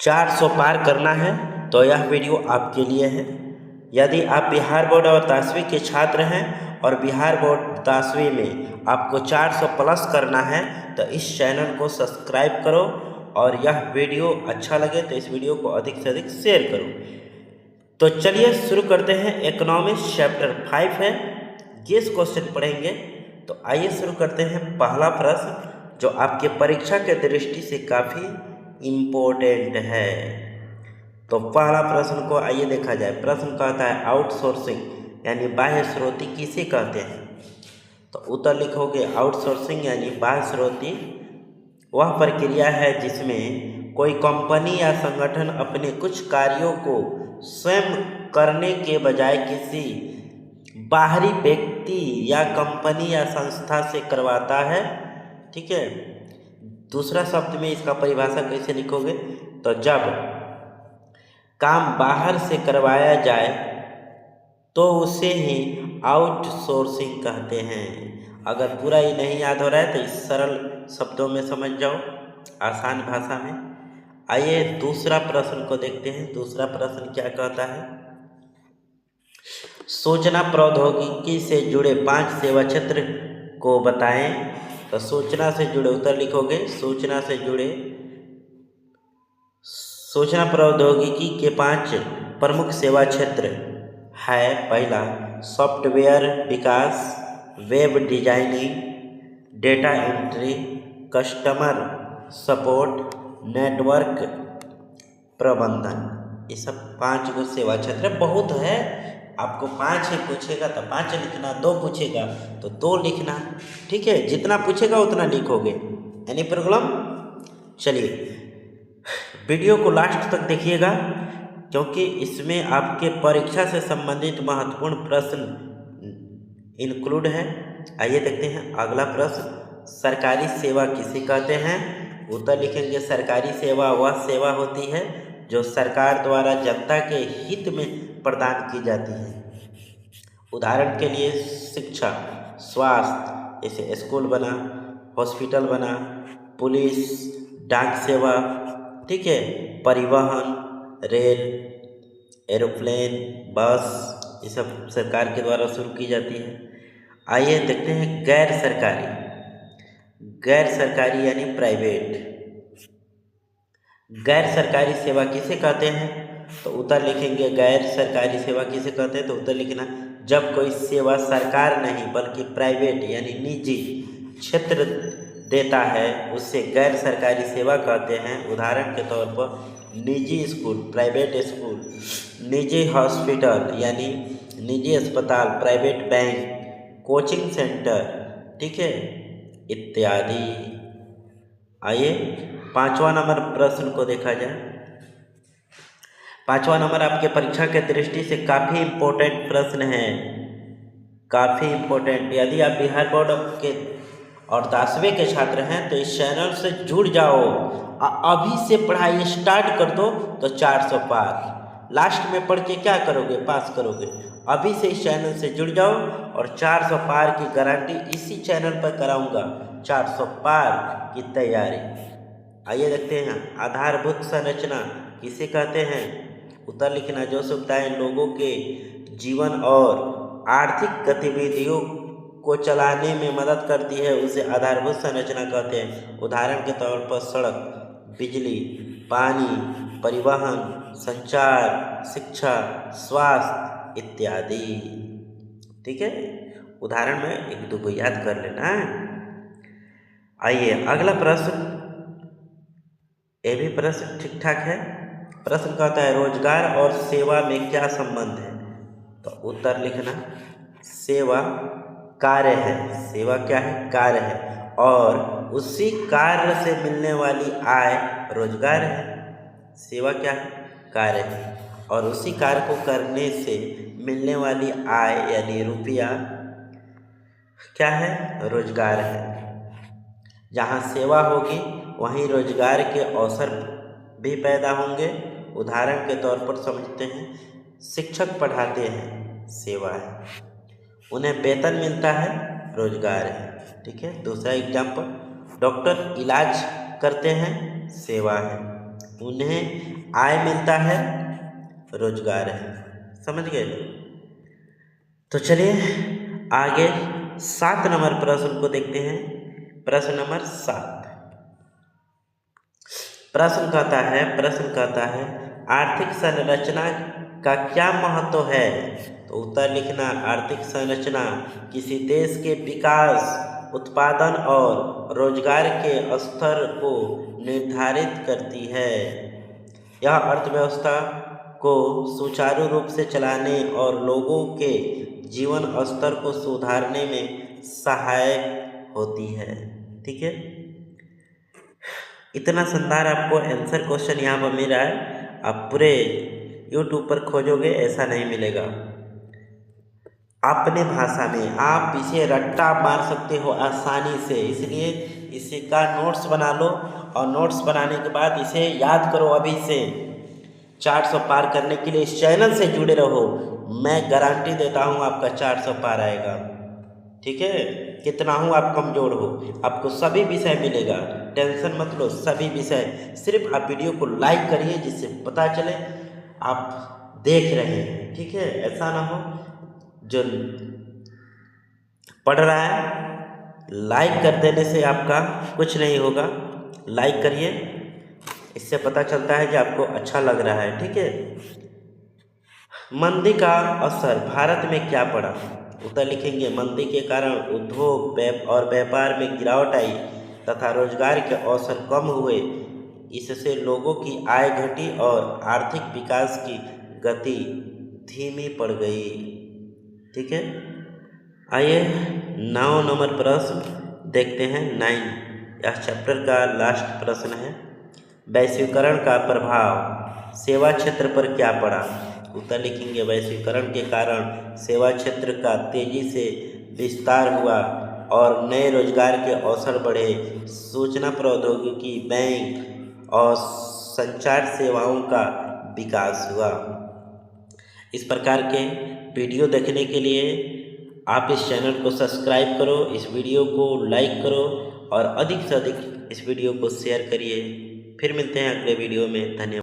400 पार करना है तो यह वीडियो आपके लिए है। यदि आप बिहार बोर्ड और 10वीं के छात्र हैं और बिहार बोर्ड 10वीं में आपको 400 प्लस करना है तो इस चैनल को सब्सक्राइब करो और यह वीडियो अच्छा लगे तो इस वीडियो को अधिक से अधिक शेयर करो। तो चलिए शुरू करते हैं। इकोनॉमिक्स चैप्टर 5 है, गेस क्वेश्चन पढ़ेंगे। तो आइए शुरू करते हैं। पहला प्रश्न जो आपके परीक्षा के दृष्टि से काफ़ी इम्पोर्टेंट है। तो पहला प्रश्न को आइए देखा जाए। प्रश्न कहता है आउटसोर्सिंग यानी बाह्य स्रोती किसे कहते हैं। तो उत्तर लिखोगे आउटसोर्सिंग यानी बाह्य स्रोती वह प्रक्रिया है जिसमें कोई कंपनी या संगठन अपने कुछ कार्यों को स्वयं करने के बजाय किसी बाहरी व्यक्ति या कंपनी या संस्था से करवाता है। ठीक है। दूसरा शब्द में इसका परिभाषा कैसे लिखोगे, तो जब काम बाहर से करवाया जाए तो उसे ही आउटसोर्सिंग कहते हैं। अगर पूरा ही नहीं याद हो रहा है तो इस सरल शब्दों में समझ जाओ, आसान भाषा में। आइए दूसरा प्रश्न को देखते हैं। दूसरा प्रश्न क्या कहता है, सूचना प्रौद्योगिकी से जुड़े 5 सेवा क्षेत्र को बताएं। तो सूचना से जुड़े उत्तर लिखोगे सूचना प्रौद्योगिकी के 5 प्रमुख सेवा क्षेत्र है। पहला सॉफ्टवेयर विकास, web designing, data entry, customer support, network प्रबंधन। ये सब 5 गो सेवा क्षेत्र बहुत है। आपको 5 ही पूछेगा तो 5 लिखना, 2 पूछेगा तो 2 लिखना। ठीक है, जितना पूछेगा उतना लिखोगे, एनी प्रॉब्लम। चलिए वीडियो को लास्ट तक देखिएगा क्योंकि इसमें आपके परीक्षा से संबंधित महत्वपूर्ण प्रश्न इंक्लूड है। आइए देखते हैं अगला प्रश्न, सरकारी सेवा किसे कहते हैं। उत्तर लिखेंगे सरकारी सेवा वह सेवा होती है जो सरकार द्वारा जनता के हित में प्रदान की जाती है। उदाहरण के लिए शिक्षा, स्वास्थ्य जैसे स्कूल बना, हॉस्पिटल बना, पुलिस, डाक सेवा, ठीक है, परिवहन, रेल, एरोप्लेन, बस, ये सब सरकार के द्वारा शुरू की जाती है। आइए देखते हैं गैर सरकारी यानी प्राइवेट। गैर सरकारी सेवा किसे कहते हैं। तो उत्तर लिखेंगे गैर सरकारी सेवा किसे कहते हैं। तो उत्तर लिखना जब कोई सेवा सरकार नहीं बल्कि प्राइवेट यानी निजी क्षेत्र देता है उससे गैर सरकारी सेवा कहते हैं। उदाहरण के तौर पर निजी स्कूल, प्राइवेट स्कूल, निजी हॉस्पिटल यानी निजी अस्पताल, प्राइवेट बैंक, कोचिंग सेंटर, ठीक है, इत्यादि। आइए 5वां नंबर प्रश्न को देखा जाए। 5वां नंबर आपके परीक्षा के दृष्टि से काफ़ी इम्पोर्टेंट प्रश्न है, काफ़ी इम्पोर्टेंट। यदि आप बिहार बोर्ड के और 10वीं के छात्र हैं तो इस चैनल से जुड़ जाओ, अभी से पढ़ाई स्टार्ट कर दो तो 400 पार। लास्ट में पढ़ के क्या करोगे, पास करोगे। अभी से इस चैनल से जुड़ जाओ और 400 पार की गारंटी इसी चैनल पर कराऊंगा। 400 पार की तैयारी। आइए देखते हैं आधारभूत संरचना किसे कहते हैं। उत्तर लिखना जो सुविधाएं लोगों के जीवन और आर्थिक गतिविधियों को चलाने में मदद करती है उसे आधारभूत संरचना कहते हैं। उदाहरण के तौर पर सड़क, बिजली, पानी, परिवहन, संचार, शिक्षा, स्वास्थ्य इत्यादि। ठीक है, उदाहरण में 1-2 को याद कर लेना है। आइए अगला प्रश्न, ये भी प्रश्न ठीक ठाक है। प्रश्न कहता है रोजगार और सेवा में क्या संबंध है। तो उत्तर लिखना सेवा कार्य है, सेवा क्या है, कार्य है, और उसी कार्य से मिलने वाली आय रोजगार है। सेवा क्या है, कार्य है, और उसी कार्य को करने से मिलने वाली आय यानी रुपया क्या है, रोजगार है। जहाँ सेवा होगी वहीं रोजगार के अवसर भी पैदा होंगे। उदाहरण के तौर पर समझते हैं, शिक्षक पढ़ाते हैं, सेवा है, उन्हें वेतन मिलता है, रोजगार है। ठीक है, दूसरा एग्जाम्पल, डॉक्टर इलाज करते हैं, सेवा है। उन्हें आय मिलता है, रोजगार है। समझ गए? तो चलिए आगे 7 नंबर प्रश्न को देखते हैं। प्रश्न नंबर 7 प्रश्न कहता है आर्थिक संरचना का क्या महत्व है? तो उत्तर लिखना। आर्थिक संरचना किसी देश के विकास, उत्पादन और रोजगार के स्तर को निर्धारित करती है। यह अर्थव्यवस्था को सुचारू रूप से चलाने और लोगों के जीवन स्तर को सुधारने में सहायक होती है। ठीक है, इतना शानदार आपको आंसर क्वेश्चन यहाँ पर मिल रहा है। आप पूरे यूट्यूब पर खोजोगे ऐसा नहीं मिलेगा। अपने भाषा में आप इसे रट्टा मार सकते हो आसानी से, इसलिए इसका नोट्स बना लो और नोट्स बनाने के बाद इसे याद करो। अभी से 400 पार करने के लिए इस चैनल से जुड़े रहो। मैं गारंटी देता हूँ आपका 400 पार आएगा। ठीक है, कितना हूँ आप कमज़ोर हो, आपको सभी विषय मिलेगा, टेंशन मत लो। सभी विषय, सिर्फ आप वीडियो को लाइक करिए जिससे पता चले आप देख रहे हैं। ठीक है, ऐसा ना हो जो पढ़ रहा है लाइक कर देने से आपका कुछ नहीं होगा। लाइक करिए, इससे पता चलता है कि आपको अच्छा लग रहा है। ठीक है, मंदी का असर भारत में क्या पड़ा? उत्तर लिखेंगे। मंदी के कारण उद्योग और व्यापार में गिरावट आई तथा रोजगार के अवसर कम हुए। इससे लोगों की आय घटी और आर्थिक विकास की गति धीमी पड़ गई। ठीक है, आइए 9 नंबर प्रश्न देखते हैं। 9 यह चैप्टर का लास्ट प्रश्न है। वैश्वीकरण का प्रभाव सेवा क्षेत्र पर क्या पड़ा? उत्तर लिखेंगे। वैश्वीकरण के कारण सेवा क्षेत्र का तेजी से विस्तार हुआ और नए रोजगार के अवसर बढ़े। सूचना प्रौद्योगिकी, बैंक और संचार सेवाओं का विकास हुआ। इस प्रकार के वीडियो देखने के लिए आप इस चैनल को सब्सक्राइब करो, इस वीडियो को लाइक करो और अधिक से अधिक इस वीडियो को शेयर करिए। फिर मिलते हैं अगले वीडियो में। धन्यवाद।